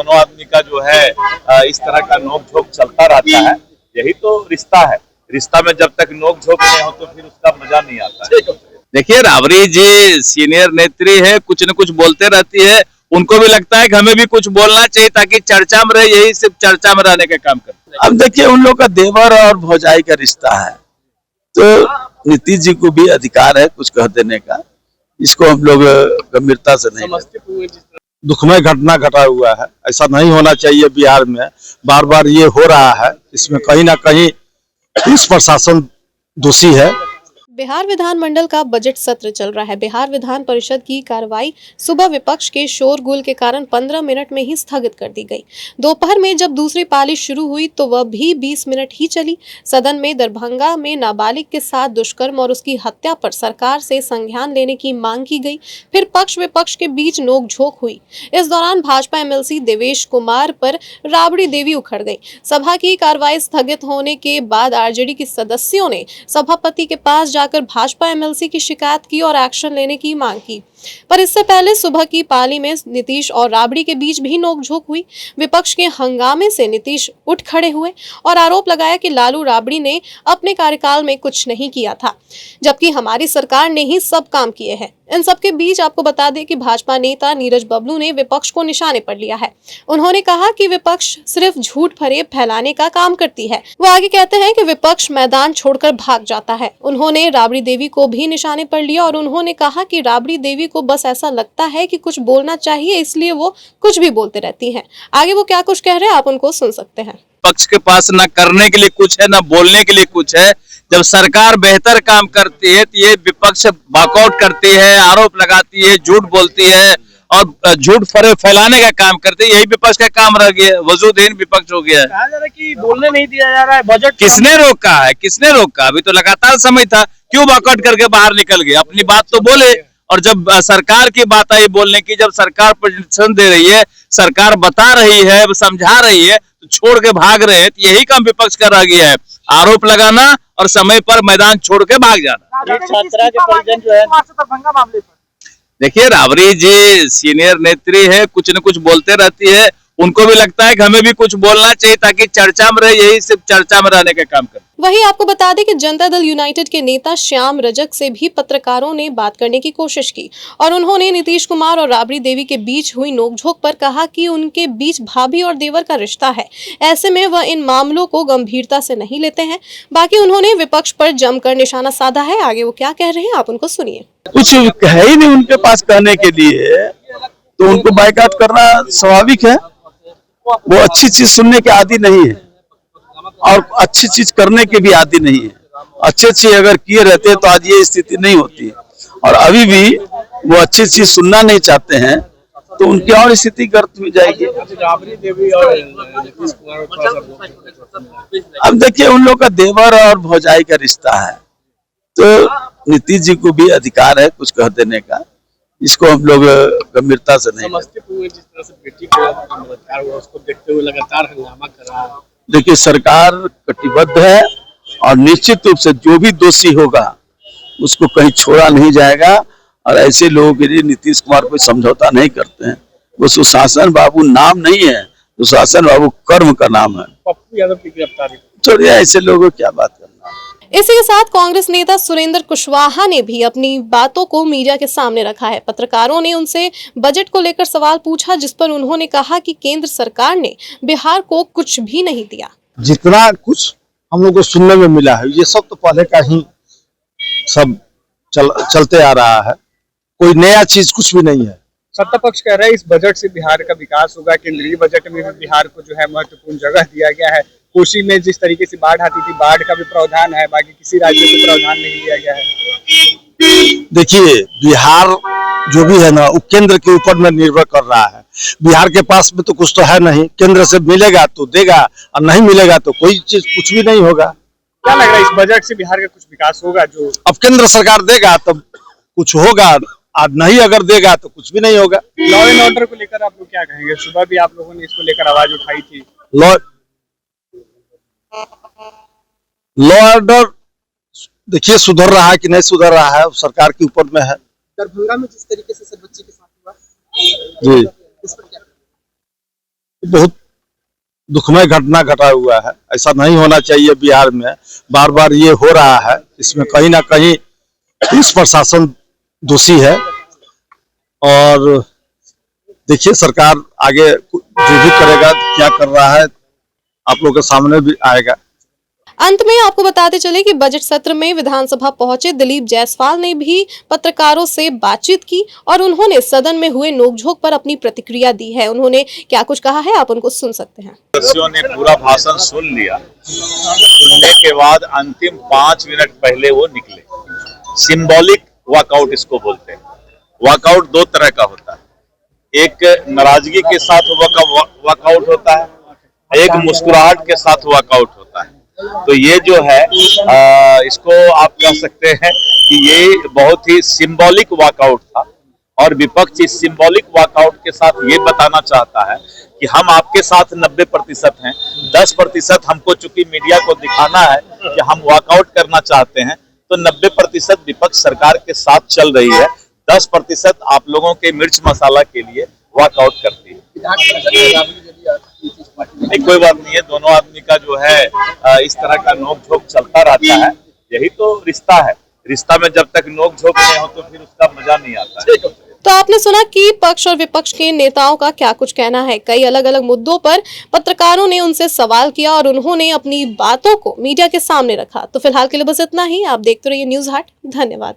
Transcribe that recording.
दोनों आदमी का जो है इस तरह का नोक झोंक चलता रहता है। यही तो रिश्ता है। रिश्ता में जब तक नोक झोंक नहीं हो तो फिर उसका मजा नहीं आता है। देखिए, राबड़ी जी सीनियर नेत्री है, कुछ न कुछ बोलते रहती है। उनको भी लगता है कि हमें भी कुछ बोलना चाहिए ताकि चर्चा में रहे, यही सिर्फ चर्चा में रहने का काम करते हैं। अब देखिए, उन लोग का देवर और भौजाई का रिश्ता है, तो नीतीश जी को भी अधिकार है कुछ कह देने का। इसको हम लोग गंभीरता से नहीं लेते। दुखमय घटना घटा हुआ है, ऐसा नहीं होना चाहिए बिहार में। बार बार ये हो रहा है, इसमें कहीं ना कहीं पुलिस प्रशासन दोषी है। बिहार विधानमंडल का बजट सत्र चल रहा है। बिहार विधान परिषद की कार्रवाई सुबह विपक्ष के शोरगुल के कारण 15 मिनट में ही स्थगित कर दी गई। दोपहर में जब दूसरी पाली शुरू हुई तो वह भी 20 मिनट ही चली। सदन में दरभंगा में नाबालिग के साथ दुष्कर्म और उसकी हत्या पर सरकार से संज्ञान लेने की मांग की गई। फिर पक्ष विपक्ष के बीच नोकझोंक हुई। इस दौरान भाजपा एमएलसी देवेश कुमार पर राबड़ी देवी उखड़ गई। सभा की कार्रवाई स्थगित होने के बाद आरजेडी के सदस्यों ने सभापति के पास जाकर भाजपा एमएलसी की शिकायत की और एक्शन लेने की मांग की। पर इससे पहले सुबह की पाली में नीतीश और राबड़ी के बीच भी नोकझोंक हुई। विपक्ष के हंगामे से नीतीश उठ खड़े हुए और आरोप लगाया कि लालू राबड़ी ने अपने कार्यकाल में कुछ नहीं किया था, जबकि हमारी सरकार ने ही सब काम किए हैं। इन सब के बीच आपको बता दें कि भाजपा नेता नीरज बबलू ने विपक्ष को निशाने पर लिया है। उन्होंने कहा कि विपक्ष सिर्फ झूठ फरेब फैलाने का काम करती है। वो आगे कहते हैं कि विपक्ष मैदान छोड़कर भाग जाता है। उन्होंने राबड़ी देवी को भी निशाने पर लिया और उन्होंने कहा कि राबड़ी देवी को बस ऐसा लगता है कि कुछ बोलना चाहिए, इसलिए वो कुछ भी बोलते रहती हैं। आगे वो क्या कुछ कह रहे हैं आप उनको सुन सकते हैं। पक्ष के पास न करने के लिए कुछ है, न बोलने के लिए कुछ है। जब सरकार बेहतर काम करती है तो ये विपक्ष वॉकआउट करती है, आरोप लगाती है, झूठ बोलती है और झूठ फैलाने का काम करती है। यही विपक्ष का काम रह गया, वजूदहीन विपक्ष हो गया है। कहा जा रहा है कि बोलने नहीं दिया जा रहा है। बजट किसने रोका है? किसने रोका? अभी तो लगातार समय था, क्यों वॉकआउट करके बाहर निकल गए? अपनी बात तो बोले। और जब सरकार की बात आई बोलने की, जब सरकार प्रदर्शन दे रही है, सरकार बता रही है, समझा रही है, तो छोड़ के भाग रहे हैं। तो यही काम विपक्ष का रह गया है, आरोप लगाना और समय पर मैदान छोड़ के भाग जाना। छात्रा के परिजन जो है दरभंगा मामले पर, देखिए, राबड़ी जी सीनियर नेत्री है, कुछ न कुछ बोलते रहती है। उनको भी लगता है कि हमें भी कुछ बोलना चाहिए ताकि चर्चा में रहे, यही सिर्फ चर्चा में रहने का काम करते। वहीं आपको बता दें कि जनता दल यूनाइटेड के नेता श्याम रजक से भी पत्रकारों ने बात करने की कोशिश की और उन्होंने नीतीश कुमार और राबड़ी देवी के बीच हुई नोकझोंक पर कहा कि उनके बीच भाभी और देवर का रिश्ता है। ऐसे में वह इन मामलों को गंभीरता से नहीं लेते हैं। बाकी उन्होंने विपक्ष पर जमकर निशाना साधा है। आगे वो क्या कह रहे हैं आप उनको सुनिए। कुछ है ही नहीं उनके पास कहने के लिए, तो उनको बाइकआउट करना स्वाभाविक है। वो अच्छी चीज सुनने के आदी नहीं है और अच्छी चीज करने के भी आदी नहीं है। अच्छी चीज अगर किए रहते तो आज ये स्थिति नहीं होती है। और अभी भी वो अच्छी चीज सुनना नहीं चाहते हैं तो उनकी और स्थिति गर्त में जाएगी। अब देखिए, उन लोग का देवर और भौजाई का रिश्ता है, तो नीतीश जी को भी अधिकार है कुछ कह देने का। इसको हम लोग गंभीरता से नहीं लेते। जिस तरह से बेटी को बलात्कार हुआ, उसको देखते हुए लगातार हंगामा कर रहा है। देखिए, सरकार कटिबद्ध है और निश्चित रूप से जो भी दोषी होगा उसको कहीं छोड़ा नहीं जाएगा। और ऐसे लोगों के लिए नीतीश कुमार कोई समझौता नहीं करते हैं। वो सुशासन बाबू नाम नहीं है, सुशासन बाबू कर्म का नाम है। पप्पू यादव की गिरफ्तारी, छोड़िए, ऐसे लोगों को क्या बात करना। इसी के साथ कांग्रेस नेता सुरेंद्र कुशवाहा ने भी अपनी बातों को मीडिया के सामने रखा है। पत्रकारों ने उनसे बजट को लेकर सवाल पूछा, जिस पर उन्होंने कहा कि केंद्र सरकार ने बिहार को कुछ भी नहीं दिया। जितना कुछ हम लोग को सुनने में मिला है, ये सब तो पहले का ही सब चलते आ रहा है। कोई नया चीज कुछ भी नहीं है। सत्ता पक्ष कह रहा है इस बजट से बिहार का विकास होगा। केंद्रीय बजट में भी बिहार को जो है महत्वपूर्ण जगह दिया गया है। कोसी में जिस तरीके से बाढ़ आती थी, बाढ़ का भी प्रावधान है, बाकी किसी राज्य को प्रावधान नहीं दिया गया है। देखिए, बिहार जो भी है ना, वो केंद्र के ऊपर में निर्भर कर रहा है। बिहार के पास में तो कुछ तो है नहीं। केंद्र से मिलेगा तो देगा और नहीं मिलेगा तो कोई चीज कुछ भी नहीं होगा। क्या लग रहा है इस बजट से बिहार का कुछ विकास होगा? जो अब केंद्र सरकार देगा तब कुछ होगा, आज नहीं अगर देगा तो कुछ भी नहीं होगा। लॉ एंड ऑर्डर को लेकर आप लोग क्या कहेंगे? सुबह भी आप लोगों ने इसको लेकर आवाज उठाई थी। लॉ ऑर्डर देखिए सुधर रहा है कि नहीं सुधर रहा है, सरकार के ऊपर में है। दरभंगा में जिस तरीके से सर बच्चे के साथ हुआ जी, इस पर क्या? बहुत दुखमय घटना घटा हुआ है। ऐसा नहीं होना चाहिए बिहार में, बार बार ये हो रहा है। इसमें कहीं ना कहीं पुलिस प्रशासन दोषी है। और देखिए सरकार आगे जो भी करेगा, क्या कर रहा है, आप लोगों के सामने भी आएगा। अंत में आपको बताते चले कि बजट सत्र में विधानसभा पहुंचे दिलीप जायसवाल ने भी पत्रकारों से बातचीत की और उन्होंने सदन में हुए नोकझोंक पर अपनी प्रतिक्रिया दी है। उन्होंने क्या कुछ कहा है, आप उनको सुन सकते हैं। सदस्यों ने पूरा भाषण सुन लिया। सुनने के बाद अंतिम 5 मिनट पहले वो निकले। सिंबॉलिक वॉकआउट इसको बोलते हैं। वॉकआउट 2 तरह का होता है, एक नाराजगी के साथ वॉकआउट होता है, एक मुस्कुराहट के साथ वॉकआउट होता है। तो ये जो है इसको आप कह सकते हैं कि ये बहुत ही सिंबॉलिक वॉकआउट था और विपक्ष इस सिंबॉलिक वॉकआउट के साथ ये बताना चाहता है कि हम आपके साथ 90% हैं, 10% हमको चूंकि मीडिया को दिखाना है कि हम वॉकआउट करना चाहते हैं, तो 90% विपक्ष सरकार के साथ चल रही है, 10% आप लोगों के मिर्च मसाला के लिए वॉकआउट करती है। नहीं, कोई बात नहीं है, दोनों आदमी का जो है इस तरह का नोक झोंक चलता रहता है। यही तो रिश्ता है। रिश्ता में जब तक नोक झोंक नहीं हो तो फिर उसका मजा नहीं आता है। तो आपने सुना कि पक्ष और विपक्ष के नेताओं का क्या कुछ कहना है। कई अलग अलग मुद्दों पर पत्रकारों ने उनसे सवाल किया और उन्होंने अपनी बातों को मीडिया के सामने रखा। तो फिलहाल के लिए बस इतना ही। आप देखते रहिए न्यूज़ हाट। धन्यवाद।